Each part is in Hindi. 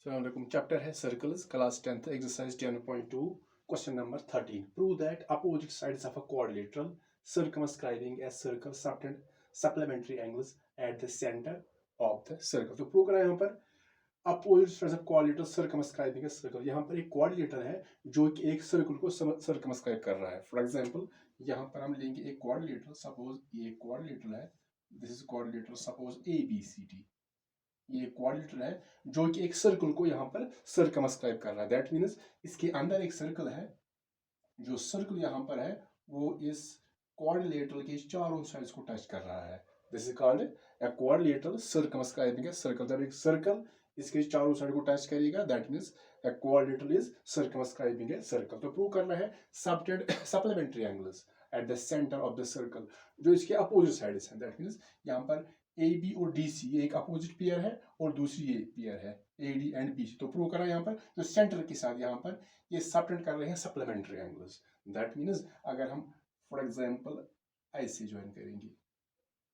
अस्सलाम चैप्टर है circles class 10th exercise 10.2 question number 13 prove that opposite sides of a quadrilateral circumscribing a circle supplementary angles at the center of the circle। तो प्रूव करा यहाँ पर opposite sides of quadrilateral circumscribing a circle. यहाँ पर एक क्वाड्रिलेटर है जो कि एक सर्कल को सर्कमस्क्राइब कर रहा है। फॉर एग्जांपल यहाँ पर हम लेंगे एक क्वाड्रिलेटर, सपोज ये क्वाड्रिलेटर है, this is quadrilateral suppose A B C D. ये क्वाड्रिलेटर है जो कि एक सर्कल को यहाँ पर सर्कमस्क्राइब कर रहा है। दैट मीन्स इसके अंदर एक सर्कल है, जो सर्कल यहाँ पर है वो इस क्वाड्रिलेटरल के चारों साइड्स को टच कर रहा है। This is called a quadrilateral circumscribing a circle. जब एक सर्कल इसके चारों साइड को टच करेगा that means a quadrilateral is circumscribing a circle. तो प्रूव करना है supplementary angles at the centre of the circle जो इसके अपोजिट साइड्स हैं। दैट मीन्स यहाँ पर ए बी और डी सी ये एक अपोजिट पेयर है और दूसरी ये पेयर है A D and B C. तो प्रूव करा यहाँ पर जो सेंटर के साथ यहाँ पर ये सब्टेंड कर रहे हैं सप्लीमेंट्री एंगल्स। दैट मीन्स अगर हम फॉर एग्जांपल ऐसे ज्वाइन करेंगे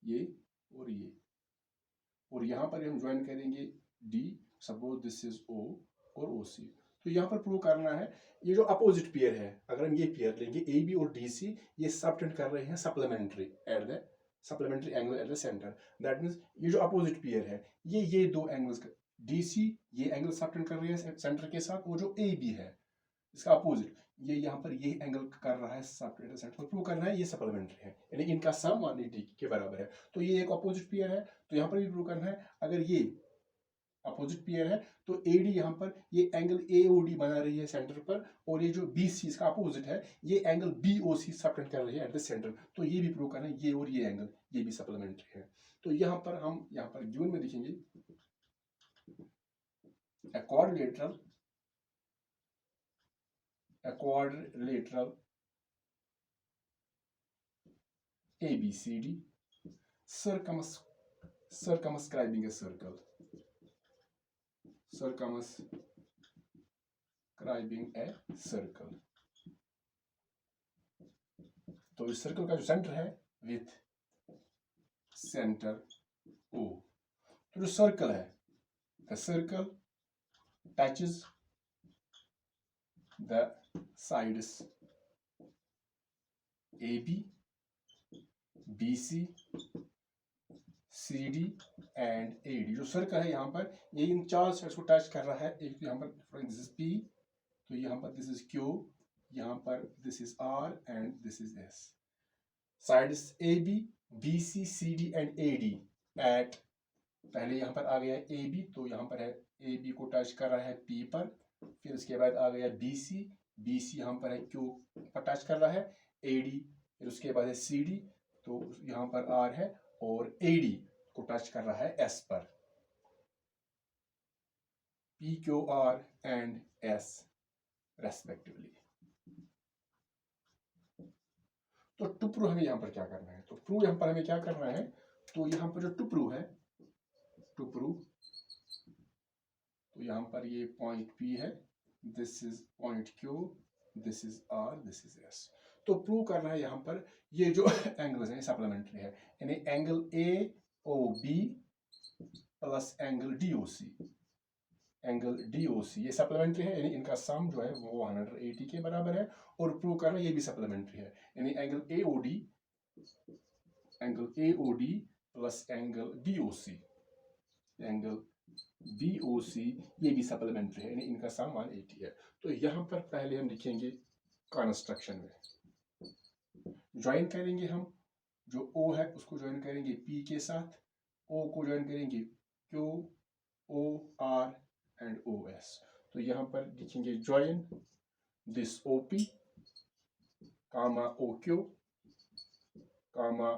ये और यहाँ पर हम ज्वाइन करेंगे डी, सपोज दिस इज ओ और ओ सी। तो यहाँ पर प्रूव करना है ये जो अपोजिट पेयर है, अगर हम ये पेयर लेंगे ए बी और डी सी, ये सब्टेंड कर रहे हैं supplementary angle at the centre. That means ये जो अपोजिट पेयर है ये दो एंगल्स डी सी ये एंगल सब्टेंड कर रहे हैं सेंटर के साथ, और जो ए बी है इसका अपोजिट ये यहाँ पर ये एंगल कर रहा है सब्टेंड सेंटर। तो प्रूव करना है ये सप्लीमेंट्री है, यानी इनका सम 180 के बराबर है। तो ये एक अपोजिट पेयर है, तो यहाँ पर भी प्रूव करना है अगर ये अपोजिट पेयर है तो एडी यहाँ पर ये एंगल एओडी बना रही है सेंटर पर, और ये जो बीसी इसका अपोजिट है ये एंगल बीओसी सब्टेंड कर रही है एट द सेंटर। तो ये भी प्रूव करना है ये और ये एंगल ये भी सप्लीमेंट्री है। तो यहाँ पर हम यहाँ पर गिवन में लिखेंगे quadrilateral ABCD circumscribing a circle तो इस सर्कल का जो सेंटर है विथ सेंटर O। तो जो सर्कल है the circle touches the sides AB BC CD and AD। जो सर्कल है यहाँ पर ये इन चार साइड्स को टच कर रहा है। एक तो यहाँ पर दिस इज P, तो यहाँ पर दिस इज Q, यहाँ पर this is R and this is S। Sides AB BC CD and AD at, पहले यहाँ पर आ गया है AB, तो यहाँ पर है AB को टच कर रहा है P पर, फिर उसके बाद आ गया BC यहाँ पर है Q पर टच कर रहा है, AD फिर उसके बाद है CD, तो यहाँ पर R है, और AD को टच कर रहा है S पर, PQR एंड S रेस्पेक्टिवली। तो टू प्रूव हमें यहाँ पर क्या करना है, तो प्रूव यहाँ पर हमें क्या करना है, तो यहाँ पर जो टू प्रूव है तो यहाँ पर ये पॉइंट P है, this is point Q, this is R, this is S। तो प्रूव करना है यहाँ पर ये जो एंगल्स हैं सप्लीमेंट्री है, यानी angle AOB plus angle DOC ये सप्लीमेंट्री है, यानी इनका सम जो है वो 180 के बराबर है। और प्रूव करना ये भी सप्लीमेंट्री है, यानी angle AOD plus angle BOC ये भी सप्लीमेंट्री है, यानी इनका सम 180 है। तो यहाँ पर पहले हम लिखेंगे कंस्ट्रक्शन में ज्वाइन करेंगे, हम जो O है उसको ज्वाइन करेंगे P के साथ, O को ज्वाइन करेंगे Q, O, R and OS। तो यहाँ पर लिखेंगे join this OP comma OQ comma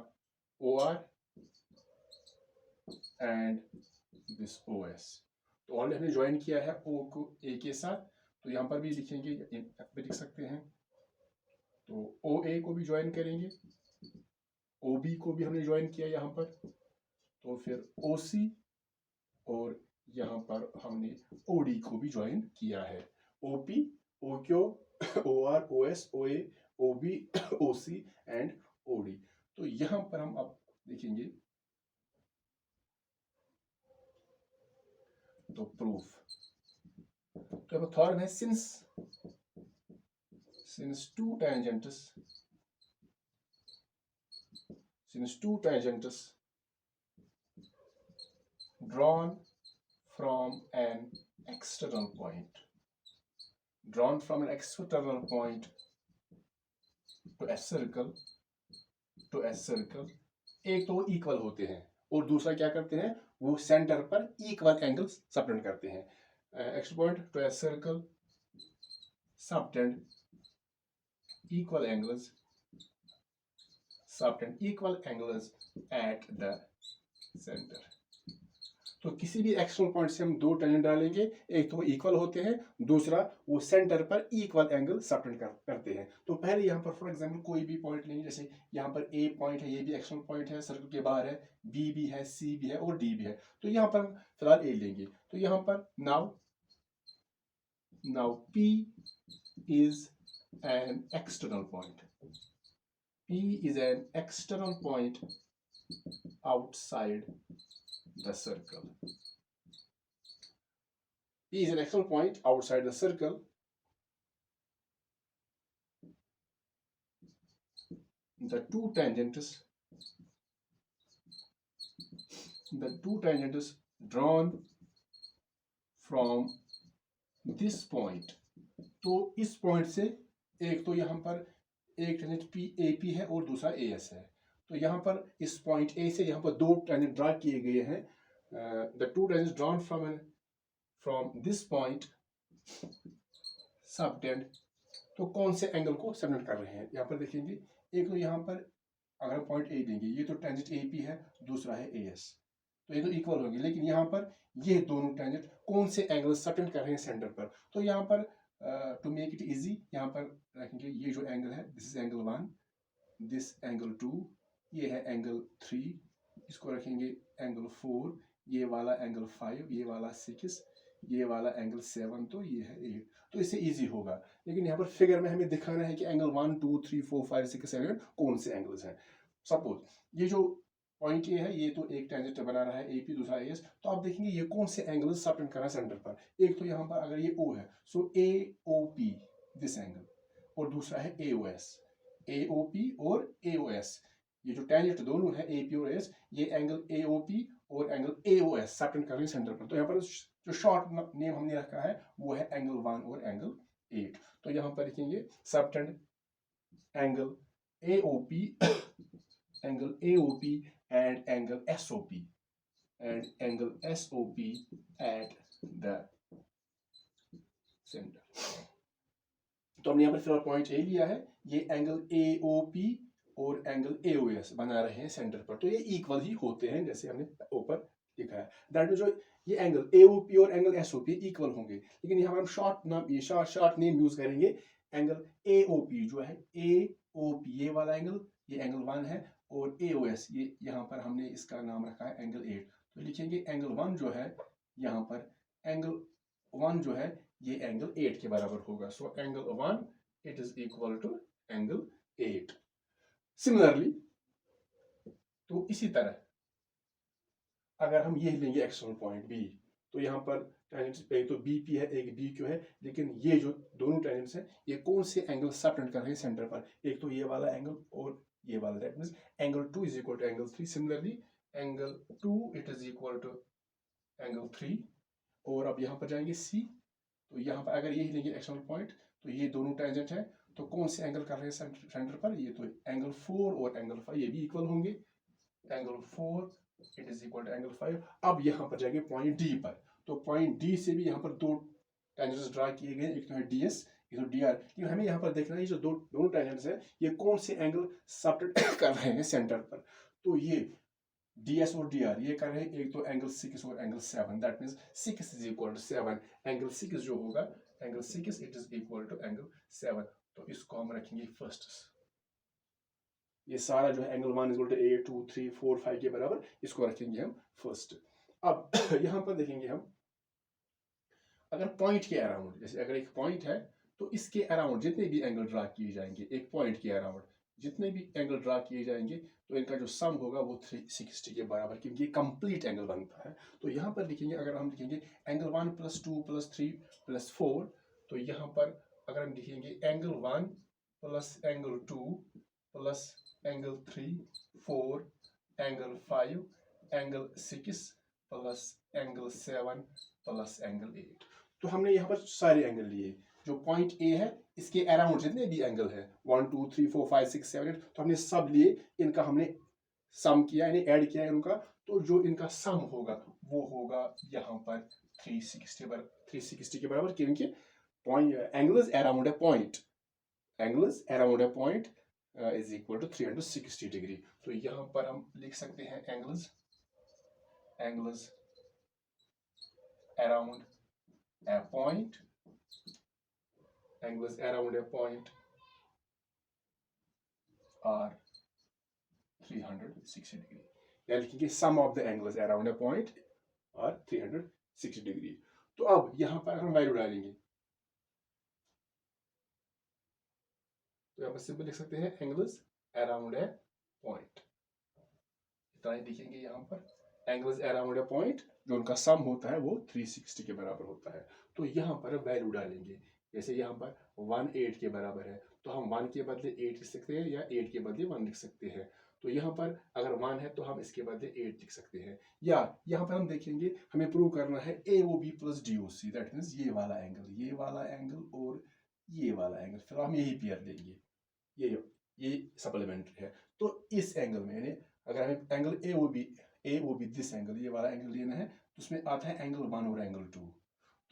OR and this OS। तो ऑलरेडी हमने ज्वाइन किया है O को A के साथ, तो यहाँ पर भी लिखेंगे, लिख सकते हैं। तो OA को भी ज्वाइन करेंगे, OB को भी हमने ज्वाइन किया यहाँ पर, तो फिर OC, और यहाँ पर हमने OD को भी ज्वाइन किया है, OP, OQ, OR, OS, OA, OB, OC and OD। तो यहाँ पर हम अब देखेंगे तो प्रूफ तो थ्योरम है since two tangents drawn from an external point to a circle एक तो वो इक्वल होते हैं और दूसरा क्या करते हैं, वो सेंटर पर इक्वल एंगल सबटेंड करते हैं. Extra point two a circle subtend equal angles at the center. तो किसी भी एक्सटर्नल पॉइंट से हम दो टेंजेंट डालेंगे, एक तो इक्वल होते हैं, दूसरा वो सेंटर पर इक्वल एंगल सबटेंड करते हैं. तो पहले यहाँ पर फॉर एग्जांपल कोई भी पॉइंट लेंगे, जैसे यहाँ पर ए पॉइंट है, ये भी एक्सटर्नल पॉइंट है, सर्कल के बाहर है, बी भी है, सी भी है और डी भी है. तो यहाँ पर हम फिलहाल ए लेंगे. तो यहाँ पर now P is an external point. P is an external point outside the circle. P is an external point outside the circle. The two tangents drawn from this point. तो इस पॉइंट से एक तो यहाँ पर एक टेंजेंट AP है और दूसरा AS है. तो यहाँ पर इस पॉइंट A से यहाँ पर दो टेंजेंट ड्रा किए गए हैं. The two tangents drawn from this point subtend. तो कौन से एंगल को सबटेंड कर रहे हैं, यहाँ पर देखेंगे. एक तो यहाँ पर अगर पॉइंट A लेंगे, ये तो टेंजेंट AP है, दूसरा है AS, तो ये तो इक्वल होंगे. लेकिन यहाँ पर ये दोनों टेंजेंट कौन से एंगल सबटेंड कर रहे हैं सेंटर पर. तो यहाँ पर टू मेक इट इजी यहाँ पर रखेंगे, ये जो एंगल है this is angle 1, this angle 2, ये है एंगल 3, इसको रखेंगे एंगल 4, ये वाला एंगल 5, ये वाला 6, ये वाला एंगल 7, तो ये है 8. तो इससे इजी होगा. लेकिन यहाँ पर फिगर में हमें दिखाना है कि एंगल 1 2 3 4 5 6 7 कौन से एंगल्स हैं. सपोज ये जो पॉइंट ये है, ये तो एक टेंजेंट बना रहा है AP, दूसरा AS. तो आप देखेंगे ये कौन से एंगल सबटेंड कर रहा है सेंटर पर. एक तो यहाँ पर अगर ये O है, सो AOP दिस एंगल, और दूसरा है AOP और AOS. ये जो टेंजेंट दोनों है AP और AS, ये एंगल AOP और एंगल AOS सबटेंड कर रहे हैं सेंटर पर. तो यहाँ पर जो शॉर्ट नेम हमने रखा है वो है एंगल 1 और एंगल 8. तो यहाँ पर लिखेंगे subtend angle AOP and angle SOP at the center. तो हमने यहाँ पर फिलहाल पॉइंट A लिया है, ये एंगल AOP और एंगल AOS बना रहे हैं सेंटर पर. तो ये इक्वल ही होते हैं जैसे हमने ऊपर लिखा है. दैट मीन जो ये एंगल AOP और एंगल SOP इक्वल होंगे. लेकिन यहाँ हम शॉर्ट नेम यूज करेंगे. एंगल AOP जो है AOP, ये वाला एंगल, ये एंगल 1 है, और AOS ये यहाँ पर हमने इसका नाम रखा है एंगल 8. तो लिखेंगे एंगल 1 जो है, यहाँ पर एंगल 1 जो है ये एंगल 8 के बराबर होगा. So angle 1 it is equal to angle 8. Similarly तो इसी तरह अगर हम ये लेंगे एक्सटर्नल पॉइंट B, तो यहाँ पर टेंजेंट्स एक तो BP है, एक BQ है, लेकिन ये जो दोनों टेंजेंट्स हैं ये कौन से एंगल सबटेंड कर रहे हैं सेंटर पर. एक तो ये वाला एंगल और ये वाला. That means angle 2 is equal to angle 3. Similarly angle 2 it is equal to angle 3. और अब यहाँ पर जाएंगे C. तो यहाँ पर अगर यही लेंगे एक्सटर्नल पॉइंट, तो ये दोनों टेंजेंट है, तो कौन से एंगल कर रहे हैं सेंटर पर, ये तो एंगल 4 और एंगल 5, ये भी इक्वल होंगे. Angle 4 it is equal to angle 5. अब यहाँ पर जाएंगे पॉइंट D पर. तो पॉइंट D से भी यहाँ पर दो टेंजेंट्स ड्रा किए गए, एक तो है DS, एक तो DR. लेकिन हमें यहाँ पर देखना है ये जो दोनों टेंजेंट्स है ये कौन से एंगल सबटेंड कर रहे हैं सेंटर पर. तो ये DS और DR ये कर रहे हैं एक तो एंगल 6 और angle 7. That means 6 is equal to 7. Angle 6 जो होगा, angle 6 it is equal to angle 7. तो इसको हम रखेंगे फर्स्ट. ये सारा जो है एंगल 1 इज इक्वल टू 8 2 3 4 5 के बराबर, इसको रखेंगे हम फर्स्ट. अब यहाँ पर देखेंगे हम अगर पॉइंट के अराउंड, जैसे अगर एक पॉइंट है तो इसके अराउंड जितने भी एंगल ड्रा किए जाएंगे एक पॉइंट के अराउंड, जितने भी एंगल ड्रा किए जाएंगे तो इनका जो सम होगा वो 360 के बराबर, क्योंकि ये कंप्लीट एंगल बनता है। तो यहाँ पर लिखेंगे, अगर हम लिखेंगे एंगल 1 + 2 + 3 + 4, तो यहाँ पर अगर हम लिखेंगे angle 1 + angle 2 + angle 3 4 angle 5 angle 6 + angle 7 + angle 8। तो हमने यहाँ पर सारे एंगल लिए। जो पॉइंट ए है इसके अराउंड जितने भी एंगल है 1 2 3 4 5 6 7 8, तो हमने सब लिए, इनका हमने सम किया, यानी ऐड किया इनका। तो जो इनका सम होगा वो होगा यहाँ पर 360 के बराबर, क्योंकि point angles around a point, angles around a point is equal to 360 degree. तो यहाँ पर हम लिख सकते हैं angles around a point, angles around a point are 360 degree, या लिखेंगे sum of the angles around a point are 360 degree। तो अब यहां पर हम वैल्यू डालेंगे, तो यहां पर सिंपल लिख सकते हैं एंगल्स अराउंड ए पॉइंट, इतना ही लिखेंगे यहाँ पर। एंगल्स अराउंड ए पॉइंट जो उनका सम होता है वो 360 के बराबर होता है। तो यहाँ पर वैल्यू डालेंगे, जैसे यहाँ पर 1 8 के बराबर है, तो हम 1 के बदले 8 लिख सकते हैं, या 8 के बदले 1 लिख सकते हैं। तो यहाँ पर अगर 1 है तो हम इसके बदले 8 लिख सकते हैं। या यहाँ पर हम देखेंगे, हमें प्रूव करना है AOB + DOC, दैट मीन्स ये वाला एंगल और ये वाला एंगल, फिर हम यही पेयर लेंगे, ये सप्लीमेंट्री है। तो इस एंगल में, यानी अगर हमें एंगल AOB दिस एंगल, ये वाला एंगल लेना है, तो उसमें आता है एंगल 1 और एंगल 2।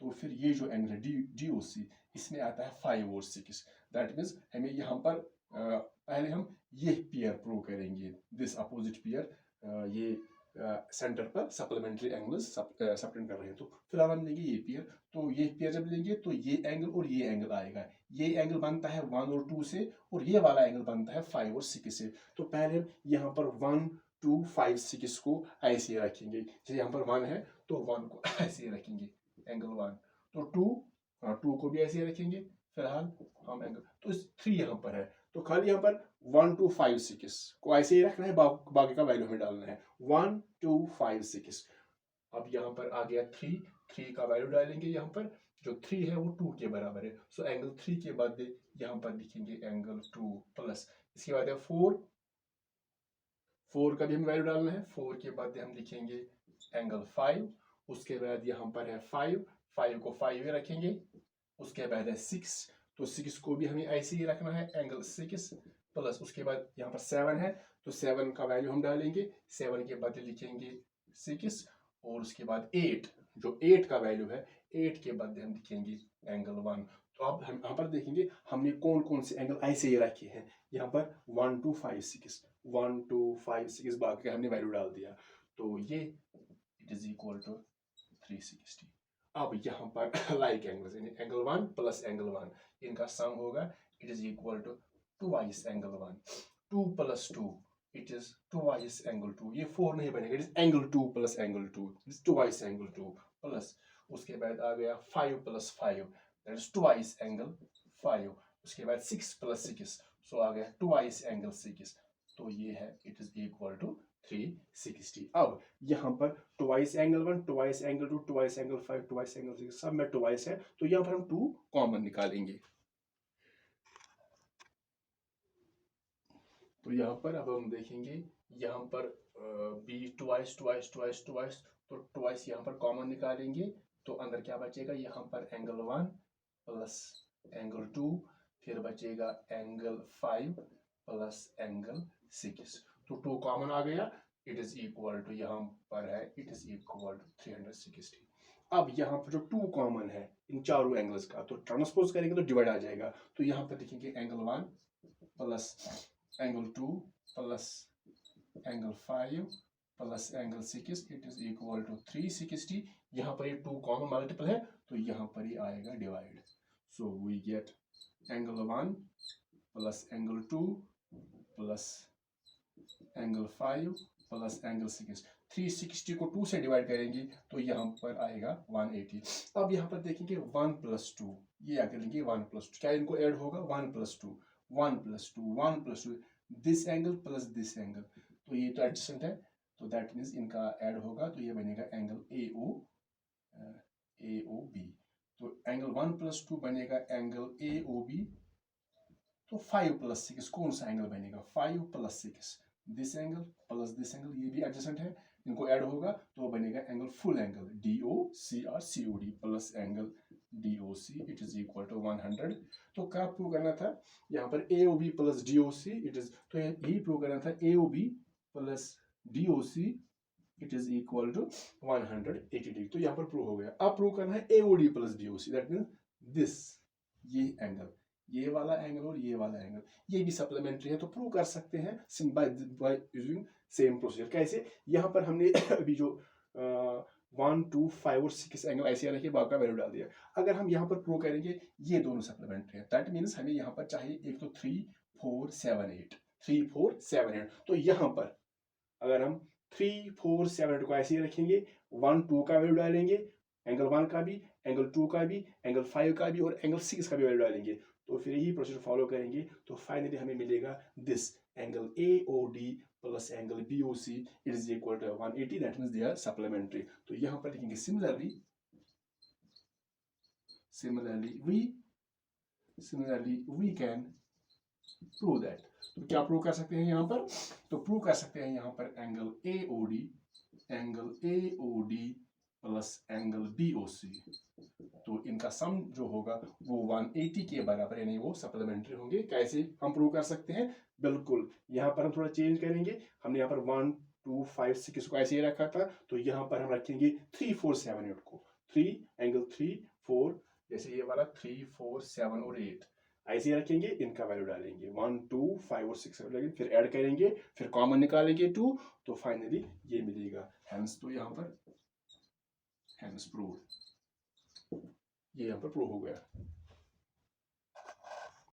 तो फिर ये जो एंगल है DOC, इसमें आता है 5 और 6। दैट मीन्स हमें यहाँ पर पहले हम ये पेयर प्रूव करेंगे, दिस अपोजिट पेयर, ये सेंटर पर सप्लीमेंट्री एंगल्स सब्टेंड कर रहे हैं। तो फिलहाल हम लेंगे ये पेयर। तो ये पेयर जब लेंगे तो ये एंगल और ये एंगल आएगा, ये एंगल बनता है 1 और 2 से, और ये वाला एंगल बनता है 5 और 6 से। तो पहले हम यहाँ पर 1 2 5 6 को ऐसे रखेंगे, जैसे यहाँ पर 1 है तो 1 को ऐसे रखेंगे एंगल 1, तो 2 को भी ऐसे रखेंगे। फिलहाल हम एंगल, तो 3 यहाँ पर है, तो खाली यहाँ पर 1 2 5 6 को ऐसे ही रखना है, बाकी का वैल्यू हमें डालना है 1 2 5 6। अब यहाँ पर आ गया 3 का वैल्यू डालेंगे, यहाँ पर जो 3 है वो 2 के बराबर है। सो एंगल 3 के बाद यहाँ पर लिखेंगे एंगल 2 प्लस, इसके बाद है 4 का भी हमें वैल्यू डालना है। 4 के बाद हम लिखेंगे एंगल 5, उसके बाद यहाँ पर है 5 को 5 रखेंगे, उसके बाद है 6, तो 6 को भी हमें ऐसे ही रखना है एंगल 6 प्लस, उसके बाद यहाँ पर 7 है तो 7 का वैल्यू हम डालेंगे, 7 के बाद लिखेंगे 6, और उसके बाद 8, जो 8 का वैल्यू है 8 के बाद हम लिखेंगे एंगल 1। तो अब हम यहाँ पर देखेंगे हमने कौन कौन से एंगल ऐसे ही रखे हैं, यहाँ पर 1 2 5 6 1 2 5 6 बाकी का हमने वैल्यू डाल दिया, तो ये इट इज इक्वल टू 360। अब यहाँ पर लाइक एंगल्स, यानी एंगल 1 प्लस एंगल 1, इनका सम होगा, it is equal to twice angle 1, 2 + 2 it is twice angle 2, ये 4 नहीं बनेगा, it is angle 2 plus angle 2, it is twice angle 2 plus, उसके बाद आ गया 5 + 5, दैट इज ट्वाइस एंगल 5, उसके बाद 6 + 6, सो आ गया ट्वाइस एंगल 6, तो ये है इट इज इक्वल टू 360। अब यहाँ पर twice angle 1 twice angle 2 twice angle 5 twice angle 6 सब में ट्वाइस है, तो यहाँ पर हम 2 कॉमन निकालेंगे। तो यहाँ पर अब हम देखेंगे, यहाँ पर be twice twice twice twice, तो ट्वाइस यहाँ पर कॉमन निकालेंगे, तो अंदर क्या बचेगा, यहाँ पर एंगल 1 प्लस एंगल 2, फिर बचेगा एंगल 5 प्लस एंगल 6, तो 2 कॉमन आ गया, इट इज इक्वल टू, यहाँ पर है इट इज इक्वल टू 360। अब यहाँ पर जो 2 कॉमन है इन चारों एंगल्स का, तो ट्रांसपोज करेंगे तो डिवाइड आ जाएगा, तो यहाँ पर लिखेंगे angle 1 plus angle 2 plus angle 5 plus angle 6, it is equal to 360। यहाँ पर ये 2 कॉमन मल्टीपल है, तो यहाँ पर ये आएगा divide, so we get angle 1 plus angle 2 plus angle 5 plus angle 6, 360 को 2 से डिवाइड करेंगे तो यहाँ पर आएगा 180। अब यहाँ पर देखेंगे 1 + 2, ये आकर लेंगे 1 + 2, क्या इनको ऐड होगा 1 + 2 1 + 2 1 + 2, this angle plus this angle, तो ये तो एडजेसेंट है, तो दैट मीन्स इनका ऐड होगा, तो ये बनेगा एंगल ए ओ बी। तो एंगल 1+2 बनेगा एंगल ए ओ बी। तो 5+6 कौन सा एंगल बनेगा? 5+6, this angle plus this angle, ये भी एडजेसेंट है, इनको ऐड होगा तो बनेगा angle full angle D O C और C O D plus angle D O C, it is equal to 100। तो क्या प्रूव करना था? यहाँ पर A O B plus D O C it is, तो यही प्रूव करना था A O B plus D O C it is equal to 180 degree. तो यहाँ पर प्रूव हो गया। अब प्रूव करना है A O D plus D O C, that mean this, ये एंगल, ये वाला एंगल और ये वाला एंगल, ये भी सप्लीमेंट्री है, तो प्रूव कर सकते हैं बाय यूजिंग सेम प्रोसीजर। कैसे? यहाँ पर हमने अभी जो 1, 2, 5 और 6 एंगल ऐसे रखे, बाकी का वैल्यू डाल दिया। अगर हम यहाँ पर प्रूव करेंगे ये दोनों सप्लीमेंट्री है, दैट मीन्स हमें यहाँ पर चाहिए एक तो 3, 4, 7, 8, 3, 4, 7, 8। तो यहाँ पर अगर हम 3, 4, 7, 8 को ऐसे ही रखेंगे, 1, 2 का वैल्यू डालेंगे, एंगल 1 का भी, एंगल 2 का भी, एंगल 5 का भी और एंगल 6 का भी वैल्यू डालेंगे, तो फिर यही प्रोसीजर फॉलो करेंगे, तो फाइनली हमें मिलेगा this angle A O D plus angle B O C it is equal to 180, that means they are supplementary. तो यहाँ पर लिखेंगे similarly we can prove that. तो क्या प्रूव कर सकते हैं यहाँ पर? तो प्रूव कर सकते हैं यहाँ पर angle A O D plus angle B O C, तो इनका सम जो होगा वो 180 के बराबर, यानी वो सप्लीमेंट्री होंगे। कैसे हम प्रूव कर सकते हैं? बिल्कुल, यहाँ पर हम थोड़ा चेंज करेंगे। हमने यहाँ पर 1, 2, 5, 6 को ऐसे ही रखा था, तो यहाँ पर हम रखेंगे 3, 4, 7, 8 को, 3 एंगल 3, 4, जैसे ये वाला 3, 4, 7 और 8 ऐसे ही रखेंगे, इनका वैल्यू डालेंगे 1, 2, 5 और 6 लगेंगे, फिर ऐड करेंगे, फिर कॉमन निकालेंगे 2, तो फाइनली ये मिलेगा। हेंस तो यहाँ पर हेंस प्रूव, ये यहाँ पर प्रूव हो गया।